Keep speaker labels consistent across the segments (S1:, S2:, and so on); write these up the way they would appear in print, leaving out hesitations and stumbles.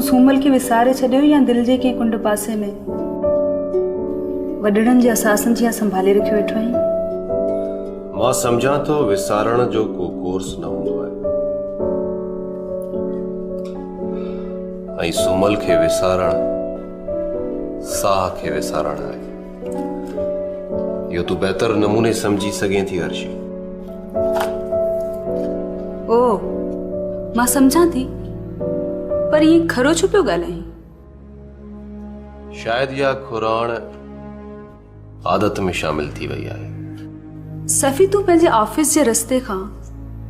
S1: सूमल के विसारे छॾियो या दिल जे कंहिं कुंड पासे में वॾड़नि जे असासनि जी संभाले रखियो वेठो आहीं?
S2: मां सम्झां थो विसारण जो को कोर्स न हूंदो आहे ऐं सूमल खे विसारण साह खे विसारण आहे। इहो तूं बहितर नमूने समझी सघें थी अर्शी।
S1: ओ मां सम्झां थी, पर ये खरो छो पियो ॻाल्हाईं?
S2: शायदि इहा खुराण आदत में शामिल थी वई आहे।
S1: सफ़ी, तूं पंहिंजे ऑफिस जे रस्ते खां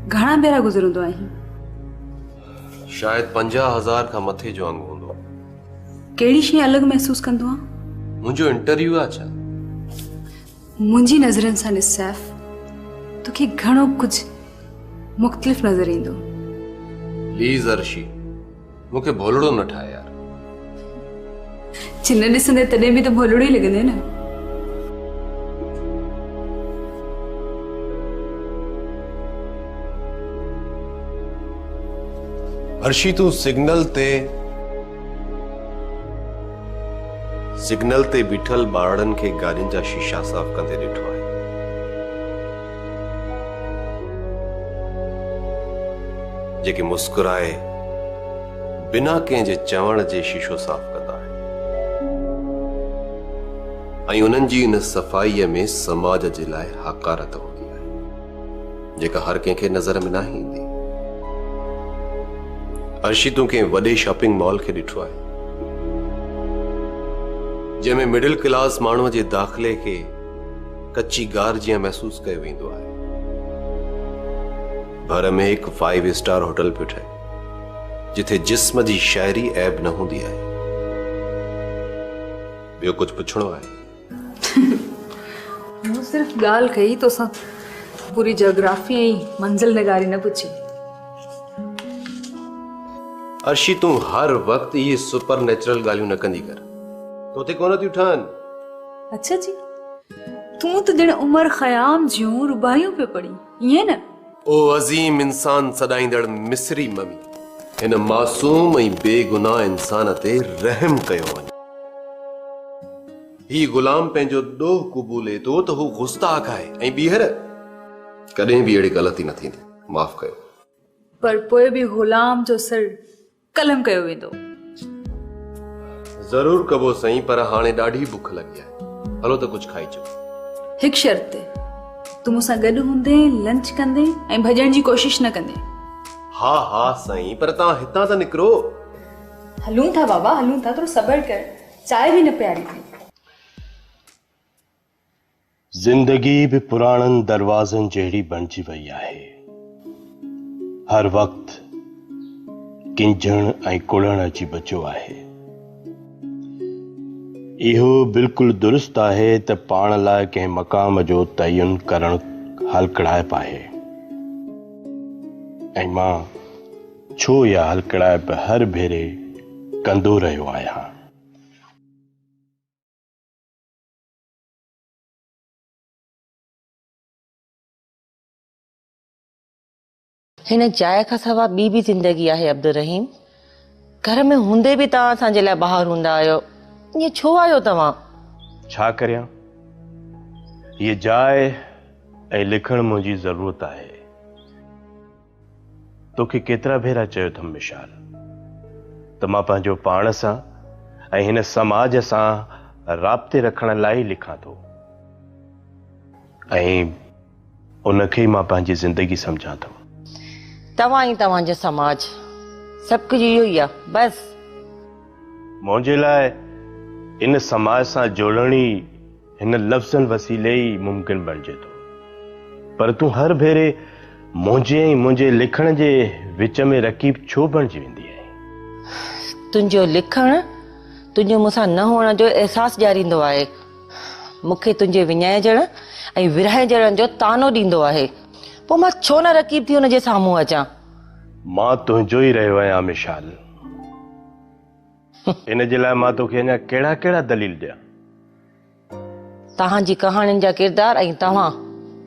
S1: घणा भेरा गुज़रंदो आहीं?
S2: शायदि 50,000 खां मथे जो अंग हूंदो।
S1: कहिड़ी शइ अलॻि महसूसु कंदो आहे?
S2: मुंहिंजो इंटरव्यू आहे छा?
S1: मुंहिंजी नज़रनि सां ॾिस सैफ, तोखे घणो कुझु मुख़्तलिफ़ नज़र ईंदो।
S2: प्लीज़ अर्शी, मूंखे भोलड़ो न ठाहे यार।
S1: चिन ॾिसंदे तॾहिं बि त भोलड़ो ई लॻंदे न।
S2: अर्शी, तूं सिग्नल ते बीठल ॿारनि खे गाॾियुनि जा शीशा साफ़ कंदे ॾिठो आहे। जेके मुस्कुराए बिना कंहिंजे चवण जे शीशो साफ़ कंदा आहिनि ऐं उन्हनि जी इन सफ़ाईअ में समाज जे लाइ हक़ारत हूंदी आहे जेका हर कंहिंखे नज़र में न ईंदी। अर्शी, तूं कंहिं वॾे शॉपिंग मॉल खे ॾिठो आहे जंहिंमें मिडिल क्लास माण्हूअ जे दाख़िले खे कच्ची गार जीअं महसूस कयो वेंदो आहे। भर में हिकु 5 स्टार होटल पियो ठहे जिथे जिस्म जी शाइरी ऐब न हूंदी आहे। ॿियो कुझु पुछणो आहे?
S1: मूं सिर्फ़ ॻाल्हि कई तोसां, पूरी जोग्राफी ऐं मंज़िल नगारी न पुछी।
S2: अर्शी, तूं हर वक्त ये सुपर नेचुरल ॻाल्हियूं न कंदी कर, तोते कोन थियूं ठहनि। अच्छा जी,
S1: तूं त ॼण उमर ख़याम जूं रुबाइयूं पियो पढ़ी, ईअं न?
S2: ओ अज़ीम इंसान सदाईंदड़ मिस्री ममी, हिन मासूम ऐं बेगुनाह इंसान ते रहम कयो वञे। ही गुलाम पंहिंजो ॾोह क़बूले थो त हू गुस्ताख़ आहे ऐं ॿीहर कॾहिं बि अहिड़ी ग़लती न थींदी। माफ़ कयो।
S1: पर पोइ बि गुलाम जो सिर कलम कयो वेंदो।
S2: ज़रूर कबो सही, पर हाणे ॾाढी बुख लॻी आहे। हलो त कुझु खाई अचो।
S1: हिकु शर्त ते, तूं मूंसां गॾु हूंदे, लंच कंदे ऐं भॼण जी कोशिश न कंदे।
S2: हा हा साईं, पर तव्हां हितां त निकिरो।
S1: हलूं था बाबा, हलूं था, थोरो सब्र कर, चांहि बि न प्यारी थी।
S3: जिंदगी भी पुराणनि दरवाज़नि जहिड़ी बणिजी वई आहे। हर वक्त किंजण ऐं कुड़ण अची बचियो आहे। इहो बिल्कुलु दुरुस्त आहे त पाण लाइ कंहिं मक़ाम जो तयन करण हलकड़ाइप आहे, ऐं मां छो इहा हलकड़ाइप हर भेरे कंदो रहियो आहियां।
S4: हिन जाइ खां सवा ॿी बि ज़िंदगी आहे अब्दुल रहीम। घर में हूंदे बि तव्हां असांजे लाइ ॿाहिरि हूंदा आहियो, ईअं छो आहियो तव्हां?
S3: छा करियां, ये जाइ ऐं लिखण मुंहिंजी ज़रूरत आहे। तोखे केतिरा भेरा चयो अथमि मिशाल त मां पंहिंजो पाण सां ऐं हिन समाज सां राब्ते रखण लाइ लिखां थो, ऐं उनखे मां पंहिंजी ज़िंदगी सम्झां थो।
S4: तव्हां ई तव्हांजो समाज, सभु कुझु इहो ई आहे बस।
S3: मुंहिंजे लाइ इन समाज सां जोड़ण ई हिन लफ़्ज़नि वसीले ई मुमकिन बणिजे थो, पर तूं हर भेरे मुंहिंजे ऐं मुंहिंजे लिखण जे विच में रकीब छो बणिजी वेंदी आहे?
S4: तुंहिंजो लिखण तुंहिंजो मूंसां न हुअण जो अहसासु ॾियारींदो आहे, मूंखे तुंहिंजे विञाइजण ऐं विरहाइजण जो तानो ॾींदो आहे। पोइ मां छो न रकीब थी हुनजे साम्हूं अचां?
S3: मां तुंहिंजो ई रहियो आहियां मिशाल। इन जे लाइ मां तोखे अञा कहिड़ा कहिड़ा दलील ॾियां?
S4: तव्हांजी कहाणियुनि जा किरदार ऐं तव्हां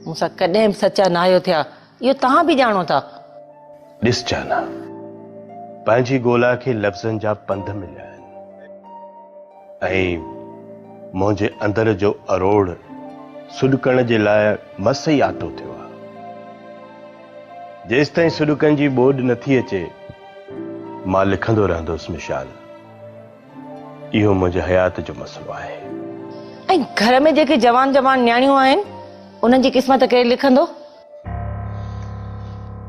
S4: मूंसां कॾहिं बि सचा न आहियो थिया, इहो तव्हां बि ॼाणो था।
S3: ॾिस जाना, पंहिंजी ॻोल्हा खे लफ़्ज़नि जा पंध मिलिया आहिनि ऐं मुंहिंजे अंदर जो अरोड़ सुॾकण जे लाइ मस ई आतो थियो आहे। जेसि ताईं सुॾकनि जी ॿोॾ नथी अचे मां लिखंदो रहंदुसि मिशाल। इहो मुंहिंजे हयात जो मसइलो आहे।
S4: ऐं घर में जेके जवान जवान न्याणियूं आहिनि उन्हनि जी क़िस्मत केरु लिखंदो?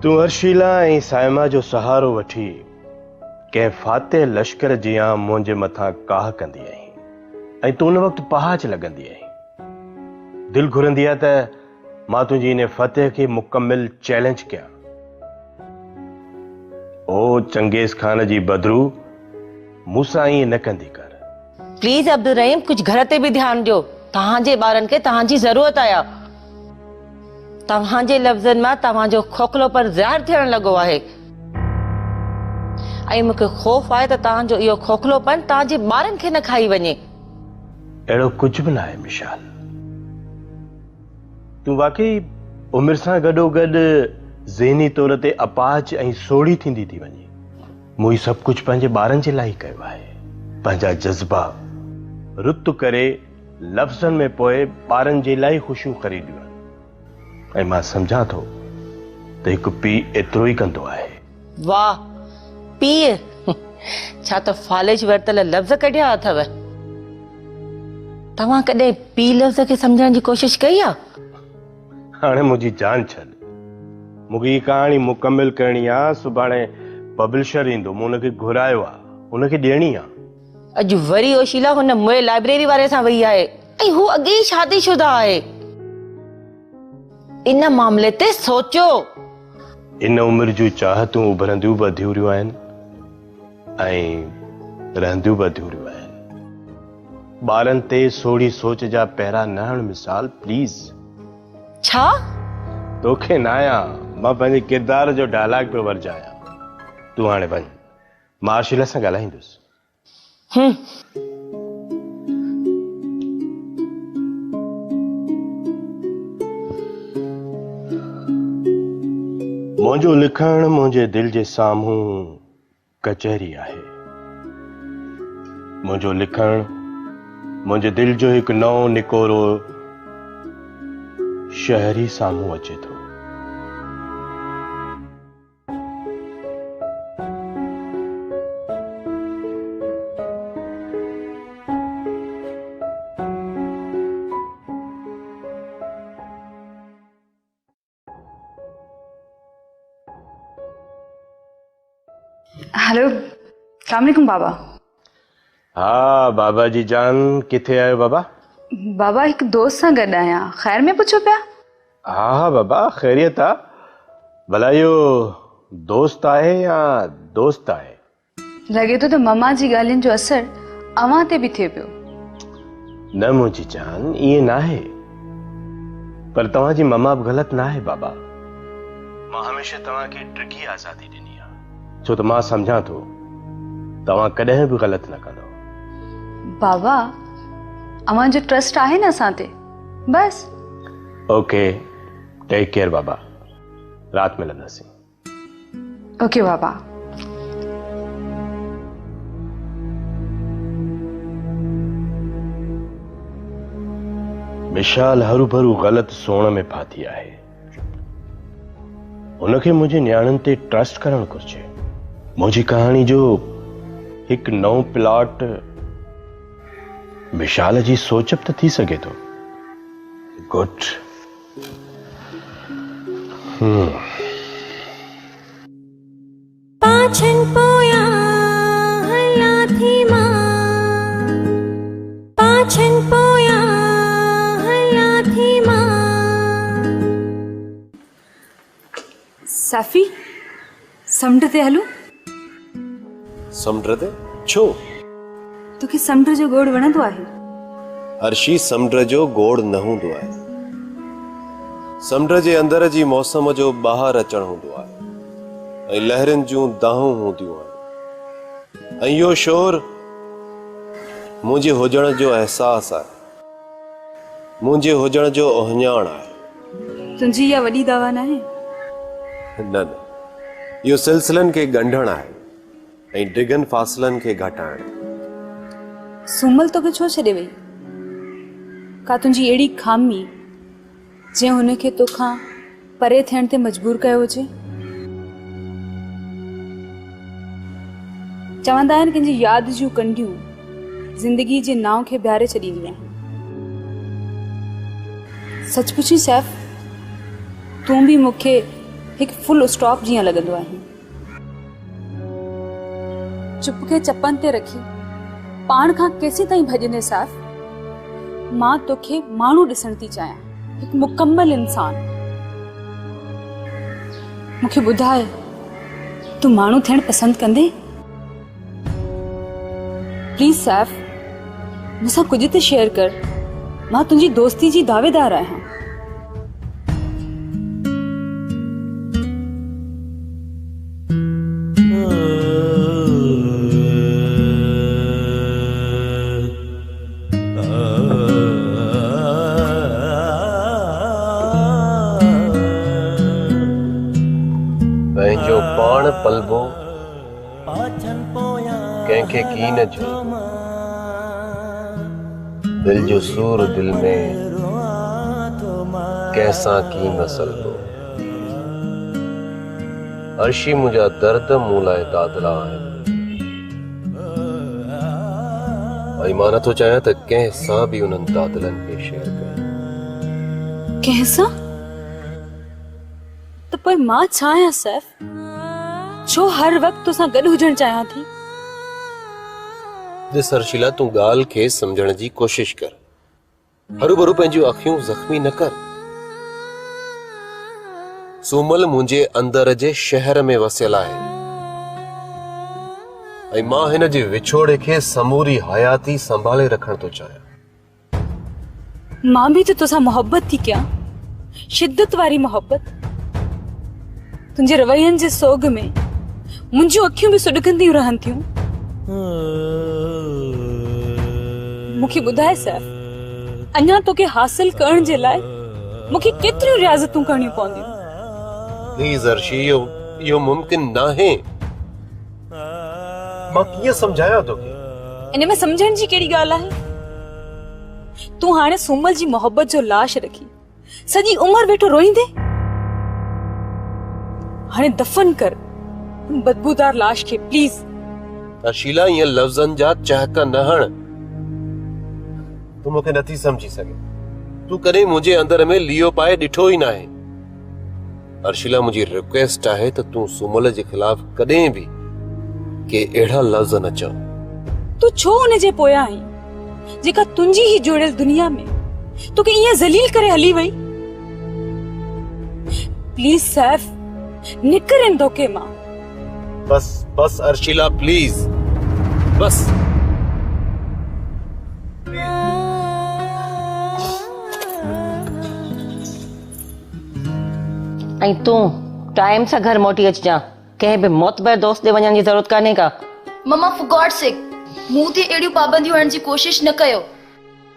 S3: तूं अर्शीला ऐं साइमा जो सहारो वठी कंहिं फाते लश्कर जियां मुंहिंजे मथां काह कंदी आहीं ऐं तूं उन वक़्तु पहाच लॻंदी आहीं। दिलि घुरंदी आहे त मां तुंहिंजी इन फतेह खे मुकमिल चैलेंज कयां। ओ चंगेज़ खान जी बदरू, मूंसां ईअं न कंदी कर।
S4: प्लीज अब्दुल रहीम, कुछ घर ते भी ध्यान दियो। तव्हांजे ॿारनि खे तव्हांजी ज़रूरत आहे। तव्हांजे लफ़्ज़नि मां तव्हांजो खोखलोपन ज़ाहिर थियण लॻो आहे ऐं मूंखे ख़ौफ़ आहे त तव्हांजो इहो खोखलोपन तव्हांजे ॿारनि खे न खाई वञे।
S3: अहिड़ो कुझु बि न आहे मिशाल। तूं वाकई उमिरि सां गॾोगॾु ज़हनी तौर ते अपाच ऐं सोढ़ी थींदी थी वञे। मूं ही सभु कुझु पंहिंजे ॿारनि जे लाइ कयो आहे। पंहिंजा जज़्बा रुत करे लफ़्ज़नि में पोइ ॿारनि जे लाइ ख़ुशियूं ख़रीदियूं आहिनि ऐं मां सम्झां थो त हिकु पीउ एतिरो ई कंदो आहे।
S4: वाह पीउ, छा त फालिज वरितल लफ़्ज़ कढिया अथव। तव्हां कॾहिं पीउ लफ़्ज़ खे सम्झण जी कोशिश कई आहे?
S3: हाणे मुंहिंजी जान छॾ। मूंखे ही कहाणी मुकमिल करणी आहे। सुभाणे पब्लिशर ईंदो, मूं हुनखे घुरायो आहे, हुनखे ॾियणी आहे।
S4: अॼु वरी ओशीला हुन मुए लाइब्रेरी वारे सां वई आहे ऐं हू अॻे ई शादीशुदा आहे। इन मामले ते सोचो।
S3: इन उमिरि जूं चाहतूं उभरंदियूं बि अधूरियूं आहिनि ऐं रहंदियूं बि अधूरियूं आहिनि। ॿारनि ते सोढ़ी सोच जा पहिरा न हण मिसाल, प्लीज़।
S4: छा?
S3: तोखे न आहियां, मां पंहिंजे किरदार जो डायलॉग पियो वरजायां। तूं हाणे वञ, मां अर्शीला सां ॻाल्हाईंदुसि। मुंहिंजो लिखणु मुंहिंजे दिलि जे साम्हूं कचहरी आहे। मुंहिंजो लिखणु मुंहिंजे दिलि जो हिकु नओं निकोरो शहरी साम्हूं अचे थो।
S1: हेलो, अस्सलाम वालेकुम बाबा।
S3: हाँ बाबा जी जान, किथे आयो बाबा?
S1: बाबा हिकु दोस्त सां गॾु आहियां। ख़ैर में पुछो पिया?
S3: हाँ हाँ बाबा, ख़ैरियत आहे। भला इहो दोस्त आहे या दोस्त आहे?
S1: लॻे थो त ममा जी ॻाल्हियुनि जो असरु अव्हां ते बि थिए पियो।
S3: न मुंहिंजी जान, ईअं न आहे। पर तव्हांजी ममा बि ग़लति न आहे बाबा। मां हमेशह तव्हांखे डिघी आज़ादी ॾिनी आहे, छो त मां सम्झां थो तव्हां कॾहिं बि ग़लति न कंदो।
S1: बाबा, अव्हां जो ट्रस्ट आहे न असां ते, बस।
S3: ओके, टेक केयर बाबा। रात मिलंदासीं।
S1: ओके बाबा।
S3: मिशाल हरू भरू ग़लति सोण में फाथी आहे। हुनखे मुंहिंजे न्याणियुनि ते ट्रस्ट करणु घुरिजे। मुंहिंजी कहाणी जो हिकु नओं प्लॉट मिशाल जी सोच बि त थी सघे थो। गुड।
S5: पाछन पोया हला थी मां, पाछन पोया हला थी मां।
S1: साफ़ी, समुंड ते हलूं?
S2: समुंड ते छो?
S1: तोखे समुंड जो गोड़ वणंदो आहे?
S2: अर्शी, समुंड जो गोड़ न हूंदो आहे। समुंड जे अंदर जी मौसम जो ॿाहिरि अचणु हूंदो आहे ऐं लहरुनि जूं दाहूं हूंदियूं आहिनि ऐं इहो शोर मुंहिंजे हुजण जो अहसास आहे, मुंहिंजे हुजण जो ओहञाण आहे।
S1: तुंहिंजी इहा वॾी दावा न आहे?
S2: न न, इहो सिलसिलनि खे ॻंढणु आहे। ऐं डिघनि फ़ासिलनि खे घटाइण।
S1: सूमल तोखे छो छॾे वई? का तुंहिंजी अहिड़ी खामी जंहिं हुनखे तोखां परे थियण ते मजबूर कयो हुजे? चवंदा आहिनि कंहिंजी यादि जूं कंडियूं ज़िंदगी जे नाव खे बिहारे छॾींदियूं आहिनि। सच पुछी सैफ, तूं बि मूंखे हिकु फुल स्टॉप जीअं लॻंदो आहे। चुप खे चपनि ते रखी पाण खां केसीं ताईं भॼंदे सैफ? मां तोखे माण्हू ॾिसण थी चाहियां, हिकु मुकम्मल इंसान। मूंखे ॿुधाए, तूं माण्हू थियण पसंदि कंदे? प्लीज सैफ, मूंसां कुझु त शेयर कर। मां तुंहिंजी दोस्ती जी दावेदार आहियां।
S2: पंहिंजो पाण पलबो कंहिंखे कीन जो, दिल जो सूर दिल में कैसा की मसलो। अर्शी मुंहिंजा दर्द मूं लाइ दादला आहिनि, ऐं मां नथो चाहियां त कंहिं सां बि उन्हनि दादलनि खे शेयर कयां।
S1: कंहिं सां? त पोइ मां छा आहियां सैफ? छो हर वक़्तु तोसां गॾु हुजणु चाहियां थी?
S2: ॾिस अर्शिला, तूं ॻाल्हि खे सम्झण जी कोशिश कर। हरू भरू पंहिंजूं अखियूं ज़ख़्मी न कर। सूमल मुंहिंजे अंदर जे शहर में वसियल आहे, ऐं मां हिन जे विछोड़े खे समूरी हयाती संभाले रखण थो चाहियां।
S1: मां बि त तोसां मोहब्बत थी कयां, शिद्दत वारी मोहब्बत। तुंहिंजे रवैयनि जे सोग में मुंहिंजूं अखियूं बि सुॾकंदियूं रहनि थियूं। मूंखे ॿुधाए सैफ, अञा तोखे हासिल करण जे लाइ मूंखे केतिरियूं रियाज़तूं करणियूं पवंदियूं?
S2: प्लीज अर्शी, इहो मुमकिन नाहे। मां कीअं समझायां तोखे?
S1: इन में समझण जी कहिड़ी ॻाल्हि आहे? तूं हाणे सूमल जी मोहब्बत जो लाश रखी सॼी उम्र वेठो रोईंदे? हाणे दफ़न कर बदबूदार लाश खे प्लीज।
S2: अर्शीला, ईअं लफ़्ज़नि जा चहक न हण। तूं मूंखे नथी समझी सघे। तूं कॾहिं मुंहिंजे अंदर में लियो पाए ॾिठो ई नाहे। अर्शिला, मुंहिंजी रिक्वेस्ट आहे त तूं सूमल जे खिलाफ कॾहिं बि के अहिड़ा लफ़्ज़ न चओ।
S1: तूं छो उन जे पोयां आहीं जेका तुंहिंजी ही जोड़ियल दुनिया में तोखे ईअं ज़लील करे हली वई? प्लीज सैफ, निकर इन धोखे मां।
S2: बस बस अर्शिला, प्लीज बस।
S4: ऐं तूं टाइम सां घर मोटी अचिजां। कंहिं बि मोतबर दोस्त ॾे वञण जी ज़रूरत कान्हे का।
S6: मम्मा फॉर गॉड सेक, मूं ते अहिड़ियूं पाबंदियूं हणण जी कोशिश न कयो।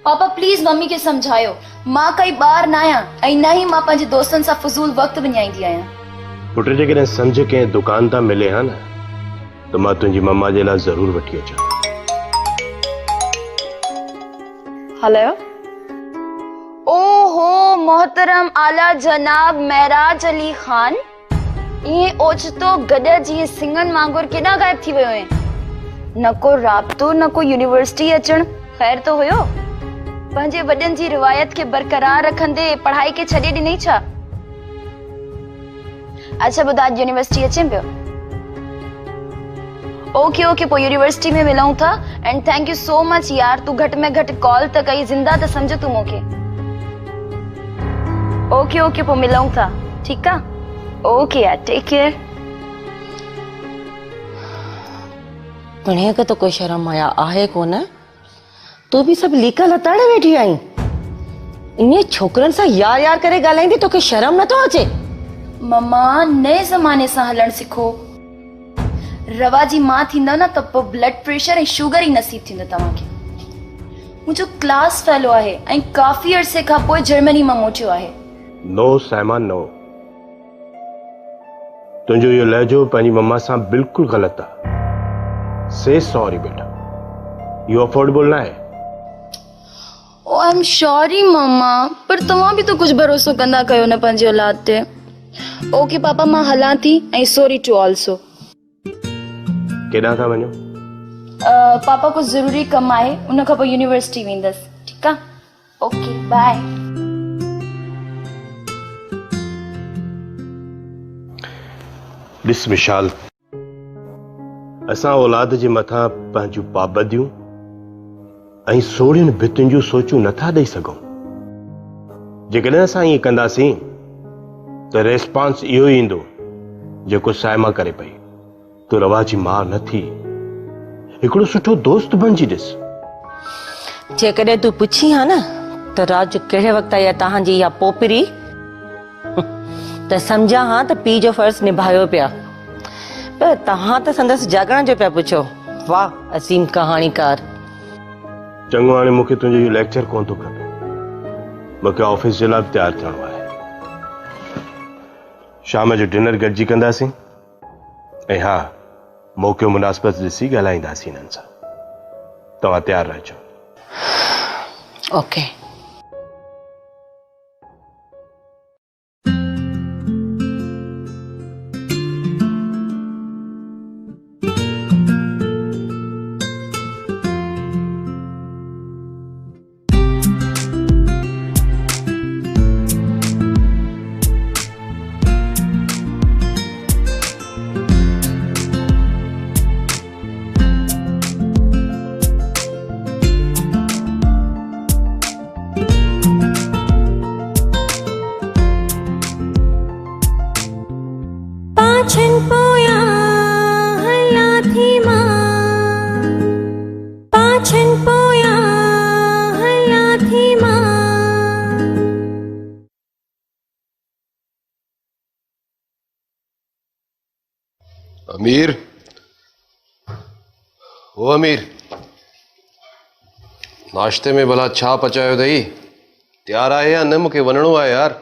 S6: पापा प्लीज मम्मी खे समझायो, मां काई ॿार न आहियां ऐं न ई मां पंहिंजे दोस्तनि सां फज़ूल वक़्तु विञाईंदी आहियां।
S3: पुट, जेकॾहिं सम्झ कंहिं दुकान तां मिले हा न, त मां तुंहिंजी मम्मा जे लाइ ज़रूर वठी अचां।
S6: हेलो, ओहो मोहतरम आला जनाब महराज अली खान, ये ओचितो गॾ जी सिंगन वांगुर केॾा गायब थी वियो आहे? न को राब्तो, न को यूनिवर्सिटी अचण। ख़ैर तो हुयो? पंहिंजे वॾनि जी रिवायत खे बरक़रार रखंदे पढ़ाई खे छॾे ॾिनई छा? अच्छा ॿुधा, यूनिवर्सिटी अचें पियो? ओके ओके, पोइ यूनिवर्सिटी में मिलूं था। And thank you so much यार, तू घटि में घटि कॉल त कई, जिंदा त समझ तू मूंखे। ओके ओके, पोइ मिलूं था, ठीकु आहे? ओके यार, टेक केयर।
S4: पढ़े के तो कोई शर्म आया आहे कोन? तू भी सब लीका लताड़े वेठी आई। इन छोकरन सा यार यार करे ॻाल्हाईंदी तोखे शर्म नथो अचे?
S6: मम्मा, नए ज़माने सां हलण सिखो। रवा जी मां थींदव न त पोइ ब्लड प्रेशर ऐं शुगर ई नसीब थींदो तव्हांखे। मुंहिंजो क्लास फेलो आहे ऐं काफ़ी अरसे खां पोइ जर्मनी मां मोटियो आहे।
S3: नो साइमा, नो। तुंहिंजो इहो लहजो पंहिंजी मम्मा सां बिल्कुलु ग़लति आहे। से सॉरी बेटा, इहो अफोर्डेबल ना है।
S6: ओ आई एम सॉरी मम्मा, पर तव्हां बि तो कुछ भरोसो कंदा कयो न पंहिंजी औलाद ते। ओके पापा, मां हलां थी ऐं सॉरी टू ऑल्सो।
S3: केॾां था वञो?
S6: पापा कुछ ज़रूरी कमु आहे, उन खां पोइ यूनिवर्सिटी वेंदसि। ठीकु आहे, ओके बाय।
S3: ॾिस विशाल, असां औलाद जे मथां पंहिंजूं पाबंदियूं ऐं सोड़ियुनि भितियुनि जूं सोचूं नथा ॾेई सघूं। जेकॾहिं असां ईअं कंदासीं त रेस्पॉन्स इहो ई ईंदो जेको साइमा करे पई। तूं रवा जी मां न थी, हिकिड़ो सुठो दोस्त बणिजी ॾिस।
S4: जेकॾहिं तूं पुछी हा न त राज कहिड़े वक़्तु आई आहे तव्हांजी इहा पोपरी, त सम्झा हा त पीउ जो फर्ज़ निभायो पिया। पर तव्हां त संदसि जागरण जो पिया पुछो। वाह असीम कहाणीकार।
S3: चङो, हाणे मूंखे तुंहिंजो इहो लेक्चर कोन थो खपे। मूंखे ऑफिस जे लाइ तयारु थियणो आहे। शाम जो डिनर गॾिजी कंदासीं ऐं हा, मौक़ो मुनासिबत ॾिसी ॻाल्हाईंदासीं हिननि सां। तव्हां तयारु रहिजो।
S4: ओके।
S5: पाछन पोया हला थी मां, पाछन पोया हला थी मां।
S2: अमीर, ओ अमीर, नाश्ते में भला छा पचायो अथई? तयारु आहे या न? मूंखे वञिणो आहे यार।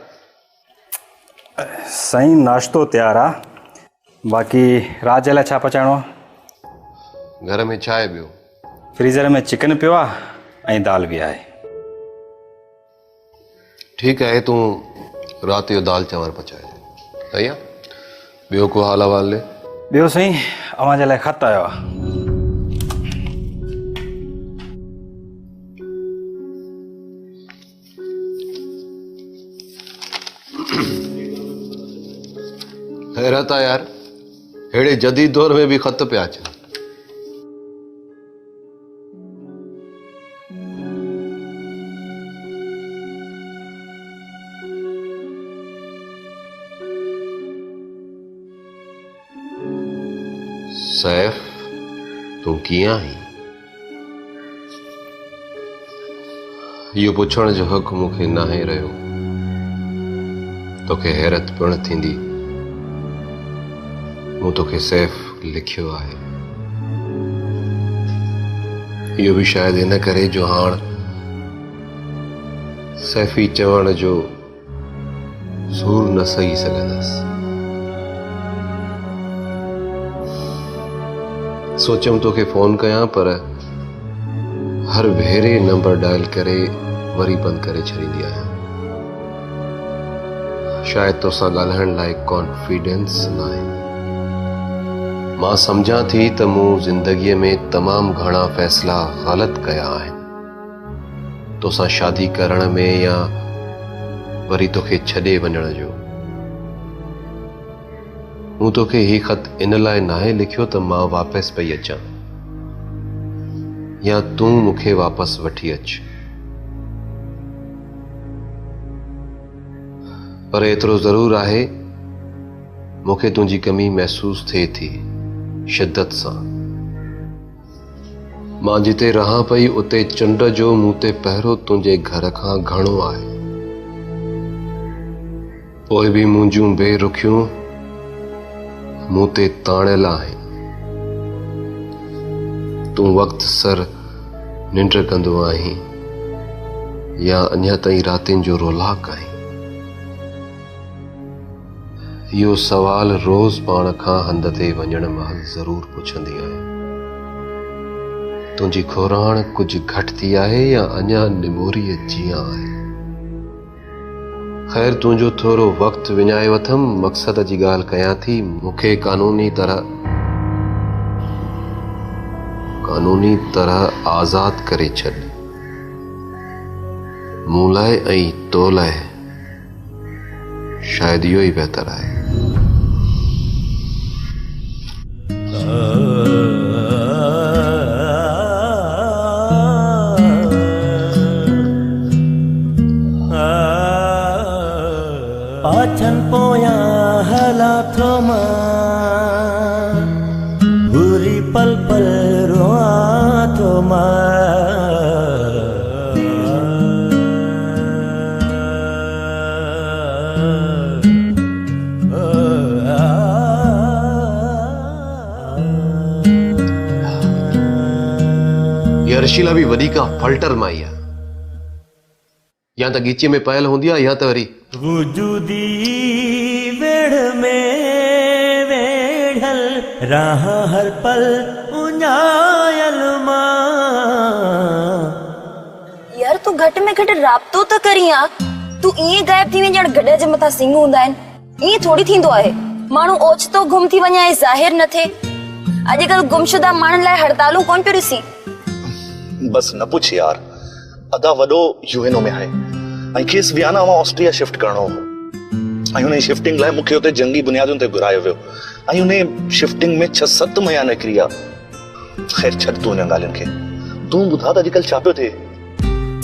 S7: साईं नाश्तो तयारु आहे, बाक़ी रात जे लाइ छा पचाइणो आहे?
S2: घर में छा आहे ॿियो?
S7: फ्रीज़र में चिकन पियो आहे ऐं दाल बि आहे।
S2: ठीकु आहे, तूं राति जो दाल चांवर पचाए सही आहे। ॿियो को हाल अहवाल?
S7: ॿियो साईं, अव्हां जे लाइ ख़त आयो आहे।
S2: हैरत आहे यार, अहिड़े जदीद दौर में बि ख़त पिया अचनि। सैफ, तूं कीअं आहीं? इहो पुछण जो हक़ मूंखे नाहे रहियो। तोखे हैरत पिण थींदी, मूं तोखे सैफ लिखियो आहे। इहो बि शायदि इन करे जो हाण सैफी चवण जो ज़ोर न सही सघंदसि। सोचम तोखे फोन कयां, पर हर भेरे नंबर डायल करे वरी बंदि करे छॾींदी आहियां। शायदि तोसां ॻाल्हाइण लाइ कॉन्फिडेंस न आहे। मां सम्झां थी त मूं ज़िंदगीअ में तमामु घणा फ़ैसिला ग़लति कया आहिनि, तोसां शादी करण में या वरी तोखे छॾे वञण जो। मूं तोखे ही ख़त इन लाइ नाहे लिखियो त मां वापसि पई अचां या तूं मूंखे वापसि वठी अच, पर एतिरो ज़रूर आहे मूंखे तुंहिंजी कमी महसूस थिए थी शिद्दत सां। मां जिते रहां पई उते चंड जो मूं ते पहिरो तुंहिंजे घर खां घणो आहे, पोइ बि मुंहिंजूं बेरुखियूं मूं ते ताणियल आहिनि। तूं वक़्त सर निंड कंदो आहीं या अञा ताईं रातिनि जो रोलाक आहीं? इहो सवाल रोज़ पाण खां हंध ते वञण महिल ज़रूर पुछंदी आहियां। तुंहिंजी खोराण कुझु घटि थी आहे या अञा निमोरीअ जीअं आहे? ख़ैर, तुंहिंजो थोरो वक़्तु विञाए वठमि, मक़सद जी ॻाल्हि कयां थी। मूंखे कानूनी तरह आज़ाद करे छॾ। मूं लाइ ऐं तो लाइ शायदि इहो ई बहितर आहे।
S8: पाछन पोया हालातों में बुरी पल पल रोआ तो
S2: अर्शिला भी वधी का फल्टर माई आहे, या तो गीचे में पयल हूंदी आहे या तो वरी
S8: वजूदी वेड़ में वेढ़ल राह हर पल उञायल मां।
S6: यार तू घट में घट राब्तो त करिया, तू ईअं गायब थी वञ ॼण गॾ जे मथां सिंग हूंदा आहिनि। ईअं थोड़ी थींदो आहे, माण्हू ओचितो गुम थी वञे ऐं ज़ाहिर न थिए। अॼुकल्ह गुमशुदा माण्हुनि लाइ हड़तालूं कोन पियो ॾिसी।
S9: बस न पुछ यार, अदा वॾो यूएनओ में आहे ऐं खेसि वियाना मां ऑस्ट्रिया शिफ्ट करणो हो ऐं हुन शिफ्टिंग लाइ मूंखे हुते जंगी बुनियादुनि ते घुरायो वियो ऐं हुन शिफ्टिंग में 6-7 महीना निकिरी विया। ख़ैर छॾ तूं हिन ॻाल्हियुनि खे, तूं ॿुधा त अॼुकल्ह छा पियो थिए?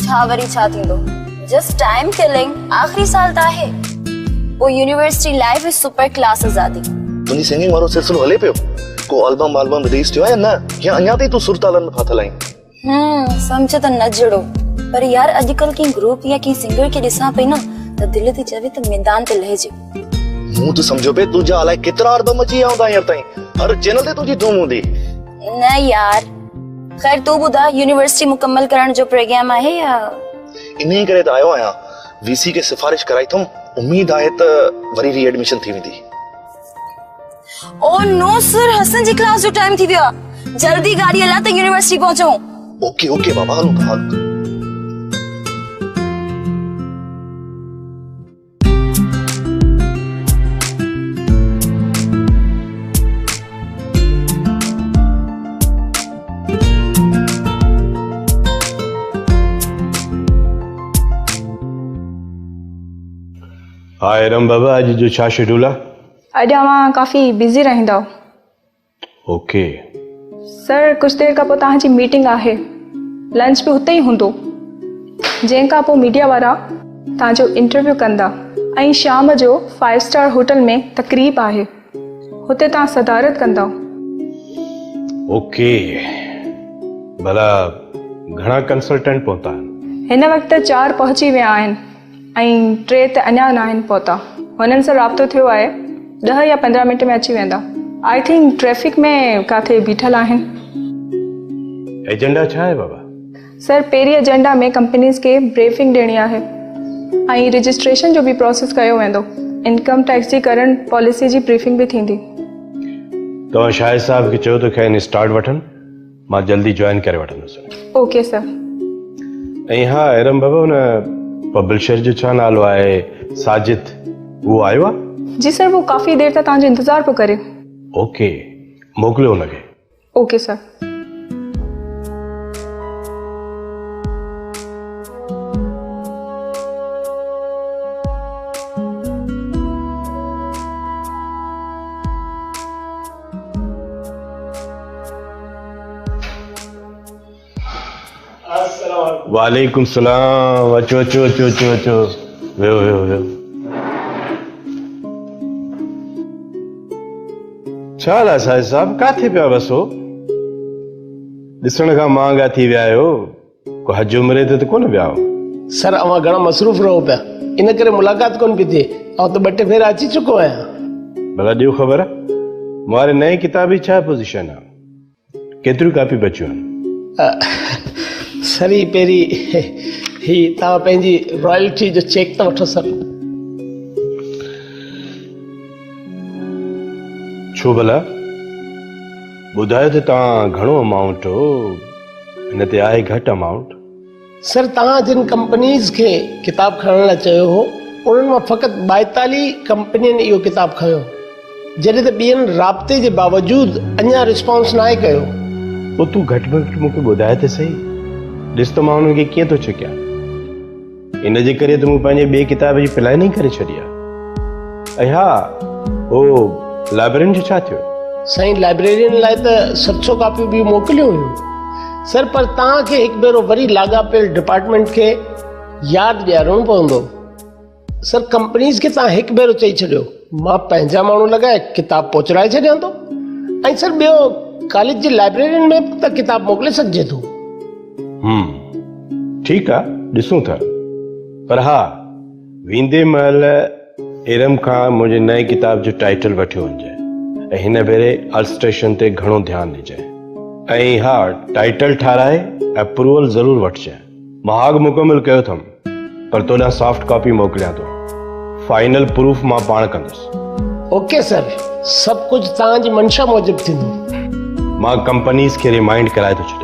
S6: छा वरी छा थींदो, जस्ट टाइम किलिंग। आख़िरी साल त आहे, पोइ university life is super class आज़ादी।
S9: तुंहिंजी सिंगिंग वारो सिलसिलो हले पियो? को एल्बम रिलीज थियो आहे या न, या अञा ताईं तूं सुरतालनि में फाथल आहीं?
S6: समझ त न जड़ो, पर यार अॼुकल्ह कंहिं ग्रुप या कंहिं सिंगर खे ॾिसां पई न त दिलि थी चवे त मैदान ते लहिजे।
S9: मूं त सम्झो पे तुंहिंजा अलाए केतिरा एल्बम अची विया हूंदा हींअर ताईं, हर चैनल ते तुंहिंजी धूम हूंदी।
S6: न यार, ख़ैर तूं ॿुधा, यूनिवर्सिटी मुकम्मल करण जो प्रोग्राम आहे या?
S9: इन करे त आयो आहियां, वीसी खे सिफारिश कराई थम, उम्मीद आहे त वरी रीएडमिशन थी वेंदी।
S6: ओ नो सर, हसन जी क्लास जो टाइम थी वियो आहे, जल्दी गाड़ी हला त यूनिवर्सिटी पहुचूं।
S9: ओके ओके बाबा, हलो हाल।
S3: हाय रम बाबा, अॼु जो छा शेड्यूल आहे?
S10: अॼु अवां काफ़ी बिज़ी रहंदव।
S3: ओके
S10: सर, कुछ देर खां पोइ तव्हांजी मीटिंग आहे, लंच बि हुते ई हूंदो। जंहिं खां पोइ मीडिया वारा तव्हांजो इंटरव्यू कंदा ऐं शाम जो 5 स्टार होटल में तकरीब आहे, हुते तव्हां सदारत कंदव।
S3: ओके, भला घणा कंसल्टेंट पहुता आहिनि?
S10: हिन वक़्तु 4 पहुची विया आहिनि ऐं 3 त अञा न आहिनि पहुता। हुननि सां राब्तो थियो आहे, 10 या 15 मिंट में अची वेंदा। आई थिंक ट्रैफिक में काथे बीठल आहिनि।
S3: एजेंडा छा आहे बाबा?
S10: सर, पहिरीं एजेंडा में कंपनीज़ खे ब्रीफिंग ॾियणी आहे ऐं रजिस्ट्रेशन जो बि प्रोसेस कयो वेंदो। इनकम टैक्स जी करंट पॉलिसी जी ब्रीफिंग बि थींदी।
S3: तव्हां शाहिद साहब खे चयो त खैर स्टार्ट वठनि, मां जल्दी जॉइन करे वठंदुसि।
S10: Okay sir.
S3: ऐं हा एरम बाबा, हुन पब्लिशर जो छा नालो आहे, साजिद, उहो आयो आहे?
S10: जी सर, वो काफ़ी देर तक तव्हांजो इंतज़ार पियो करे।
S3: ओके, मोकिलियो हुनखे।
S10: Okay sir.
S3: वालेकुम सलाम। अचो अचो अचो अचो अचो, वेहो वेहो वेहो। छा हाल आहे साहिब साहब, काथे पिया वसो? ॾिसण खां महांगा थी विया आहियो, को हज उमिरे ते त कोन विया आहियो?
S11: सर, अवां घणा मसरूफ़ रहो पिया, इन करे मुलाक़ात कोन पई थिए। ऐं त 2 टे भेरा अची चुको आहियां।
S3: भला ॾियो ख़बर, मुंहिंजे नए किताब जी छा पोज़ीशन आहे? केतिरियूं कापी बचियूं आहिनि?
S11: सर, ही पहिरीं ही तव्हां पंहिंजी रॉयल्टी जो चेक त वठो सर।
S3: छो भला? ॿुधायो त तव्हां घणो अमाउंट हो, हिन ते आहे घटि अमाउंट।
S11: सर तव्हां जिन कंपनीज़ खे किताब खणण लाइ चयो हो उन्हनि मां फ़क़ति 42 कंपनियुनि इहो किताब खयो, जॾहिं त ॿियनि राब्ते जे बावजूदि अञा रिस्पॉन्स नाहे कयो।
S3: पोइ तूं घटि में घटि मूंखे ॿुधाए त सही, ॾिस त मां उन्हनि खे कीअं थो छिकियां। इन जे करे त मूं पंहिंजे ॿिए किताब जी प्लान ई करे छॾी आहे। ऐं हा, ओ लाइब्रेरियन जो छा थियो?
S11: साईं लाइब्रेरियन लाइ त 700 कापियूं बि मोकिलियूं हुयूं सर, पर तव्हांखे हिकु भेरो वरी लाॻापियल डिपार्टमेंट खे यादि ॾियारणो पवंदो। सर कंपनीज़ खे तव्हां हिकु भेरो चई छॾियो, मां पंहिंजा माण्हू लॻाए किताब पहुचाए छॾियां थो। ऐं सर ॿियो कॉलेज जे लाइब्रेरियन में त किताब मोकिले सघिजे थो।
S3: ठीकु आहे, ॾिसूं था। पर हा, वेंदे महिल इरम खां मुंहिंजे नए किताब जो टाइटल वठियो वञिजे ऐं हिन भेरे अल्स्ट्रेशन ते घणो ध्यानु ॾिजे। ऐं हा, टाइटल ठाराए अप्रूवल ज़रूरु वठिजे। महाग मुकमिल कयो अथमि, पर तोॾां सॉफ्ट कॉपी मोकिलियां थो। फाइनल प्रूफ मां पाण कंदुसि।
S11: ओके सर, सभु कुझु तव्हांजी मंशा मूजिबि थींदो।
S3: मां कंपनीज़ खे रिमाइंड कराए थो छॾियां।